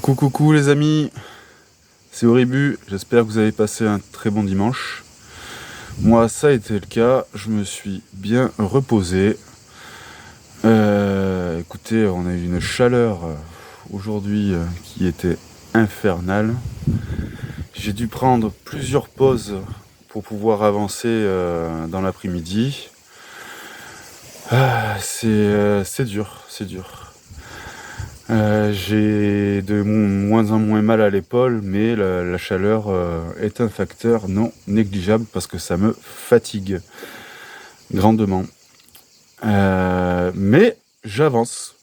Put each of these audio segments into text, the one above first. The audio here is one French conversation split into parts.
Coucou les amis, c'est Auribu, j'espère que vous avez passé un très bon dimanche. Moi ça a été le cas, je me suis bien reposé. Écoutez, on a eu une chaleur aujourd'hui qui était infernale. J'ai dû prendre plusieurs pauses pour pouvoir avancer dans l'après-midi. C'est dur. J'ai de moins en moins mal à l'épaule, mais la chaleur est un facteur non négligeable parce que ça me fatigue grandement. Mais j'avance.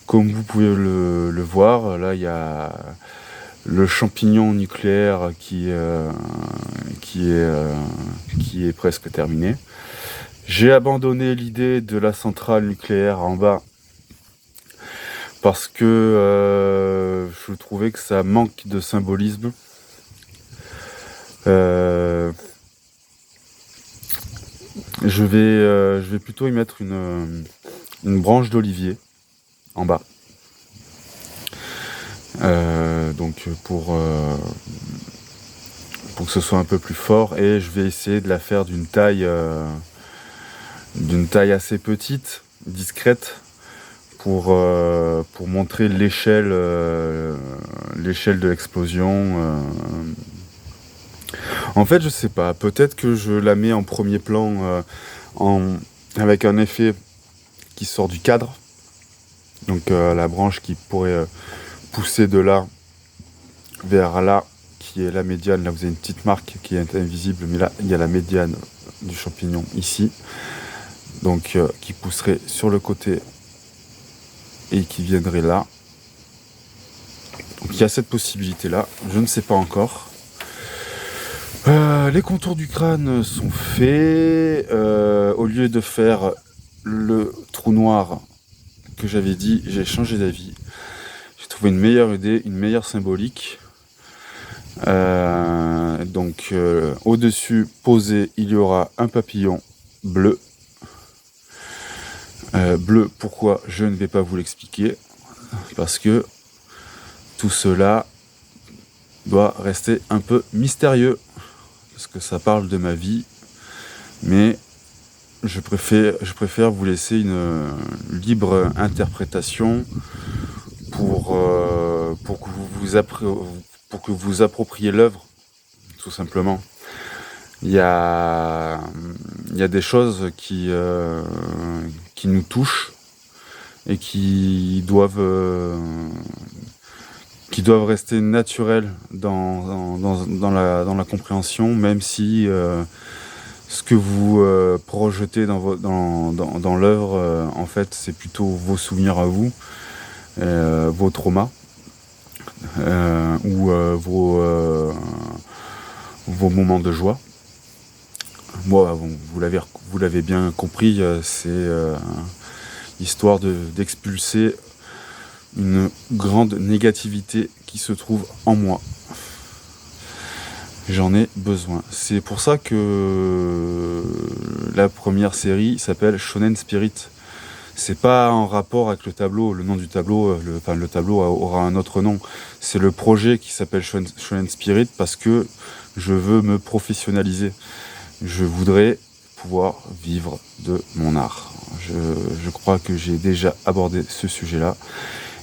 Comme vous pouvez le voir, là il y a le champignon nucléaire qui est presque terminé. J'ai abandonné l'idée de la centrale nucléaire en bas parce que je trouvais que ça manque de symbolisme. Je vais plutôt y mettre une branche d'olivier en bas. Donc pour que ce soit un peu plus fort, et je vais essayer de la faire d'une taille assez petite, discrète, pour montrer l'échelle de l'explosion. En fait, je sais pas, peut-être que je la mets en premier plan avec un effet qui sort du cadre. Donc la branche qui pourrait pousser de là vers là, qui est la médiane. Là, vous avez une petite marque qui est invisible, mais là, il y a la médiane du champignon ici. Donc qui pousserait sur le côté et qui viendrait là. Donc il y a cette possibilité là, je ne sais pas encore. Les contours du crâne sont faits. Au lieu de faire le trou noir que j'avais dit, j'ai changé d'avis. J'ai trouvé une meilleure idée, une meilleure symbolique. Donc au-dessus posé, il y aura un papillon bleu. Bleu, pourquoi? Je ne vais pas vous l'expliquer, parce que tout cela doit rester un peu mystérieux, parce que ça parle de ma vie, mais je préfère vous laisser une libre interprétation pour que vous appropriez l'œuvre, tout simplement. Il y a des choses qui nous touchent et qui doivent rester naturelles dans la compréhension, même si ce que vous projetez dans l'œuvre, en fait, c'est plutôt vos souvenirs à vous, vos traumas, ou vos moments de joie. Moi, vous l'avez bien compris, c'est histoire d'expulser une grande négativité qui se trouve en moi. J'en ai besoin. C'est pour ça que la première série s'appelle Shonen Spirit. C'est pas en rapport avec le tableau, le nom du tableau, le tableau aura un autre nom. C'est le projet qui s'appelle Shonen Spirit parce que je veux me professionnaliser. Je voudrais pouvoir vivre de mon art. Je crois que j'ai déjà abordé ce sujet-là.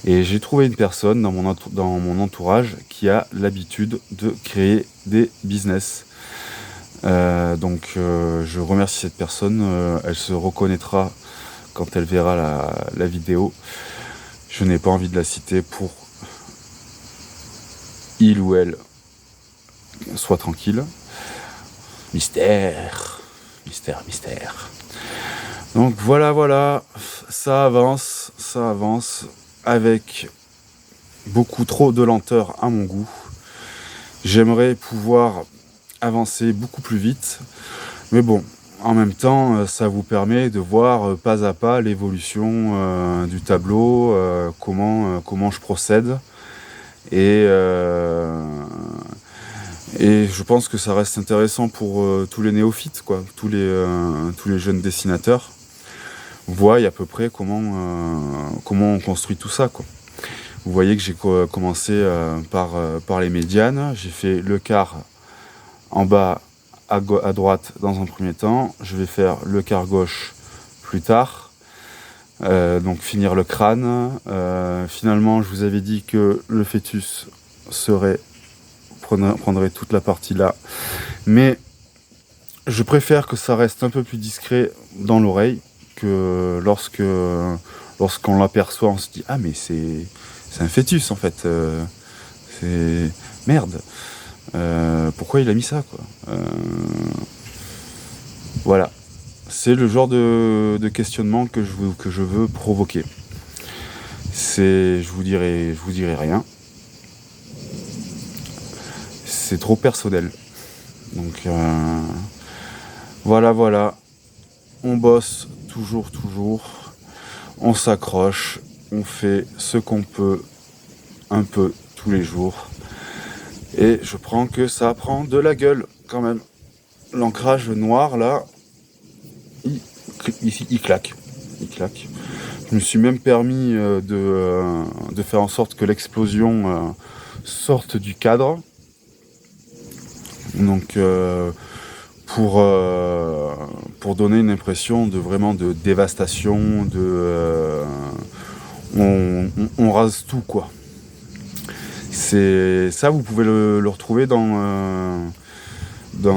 Et j'ai trouvé une personne dans mon entourage qui a l'habitude de créer des business. Donc je remercie cette personne. Elle se reconnaîtra quand elle verra la vidéo. Je n'ai pas envie de la citer pour il ou elle soit tranquille. Mystère. Donc voilà, ça avance avec beaucoup trop de lenteur à mon goût. J'aimerais pouvoir avancer beaucoup plus vite, mais bon, en même temps, ça vous permet de voir pas à pas l'évolution du tableau, comment je procède, et je pense que ça reste intéressant pour tous les néophytes, quoi, tous les jeunes dessinateurs voient à peu près comment on construit tout ça, quoi. Vous voyez que j'ai commencé par les médianes. J'ai fait le quart en bas à droite dans un premier temps. Je vais faire le quart gauche plus tard. Donc finir le crâne. Finalement, je vous avais dit que le fœtus prendrait toute la partie là. Mais je préfère que ça reste un peu plus discret dans l'oreille, que lorsqu'on l'aperçoit, on se dit « Ah, mais c'est un fœtus, en fait. C'est... Merde. Pourquoi il a mis ça, quoi ?» Voilà. C'est le genre de questionnement que je veux provoquer. Je vous dirai rien. C'est trop personnel. Donc, voilà. On bosse toujours. On s'accroche. On fait ce qu'on peut un peu tous les jours. Et je prends que ça prend de la gueule quand même. L'ancrage noir là, il claque. Je me suis même permis de faire en sorte que l'explosion sorte du cadre. Donc pour donner une impression de dévastation, on rase tout, quoi. C'est ça, vous pouvez le retrouver dans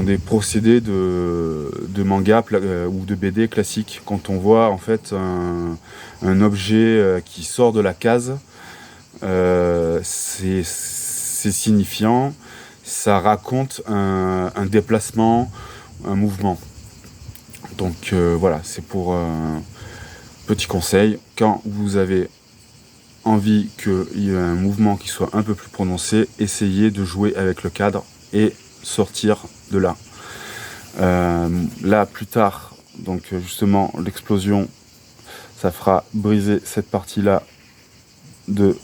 des procédés de manga ou de BD classiques. Quand on voit en fait un objet qui sort de la case, c'est signifiant, ça raconte un déplacement, un mouvement. Donc voilà, c'est pour petit conseil, quand vous avez envie qu'il y ait un mouvement qui soit un peu plus prononcé, essayez de jouer avec le cadre et sortir de là. Là, plus tard, donc justement, l'explosion, ça fera briser cette partie-là de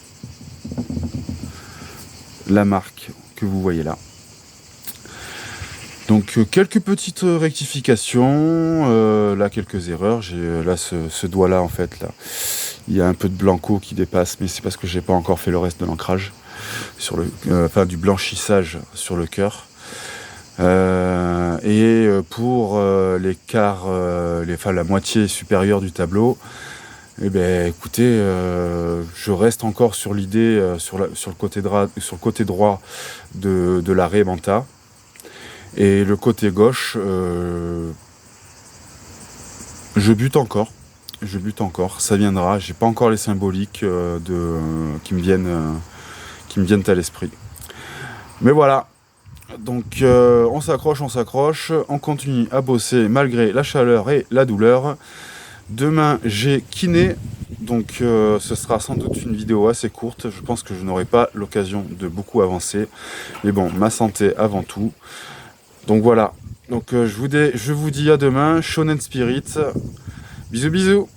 la marque que vous voyez là. Donc quelques petites rectifications, là quelques erreurs. J'ai là ce doigt-là en fait là. Il y a un peu de blanco qui dépasse, mais c'est parce que j'ai pas encore fait le reste de l'ancrage sur du blanchissage sur le cœur. Et pour les quarts, la moitié supérieure du tableau, eh ben écoutez, je reste encore sur l'idée sur le côté droit de la raie Manta. Et le côté gauche, je bute encore, ça viendra. J'ai pas encore les symboliques qui me viennent à l'esprit. Mais voilà, donc on s'accroche, on continue à bosser malgré la chaleur et la douleur. Demain, j'ai kiné, donc ce sera sans doute une vidéo assez courte. Je pense que je n'aurai pas l'occasion de beaucoup avancer. Mais bon, ma santé avant tout. Donc voilà, donc je vous dis à demain, Shonen Spirit, bisous.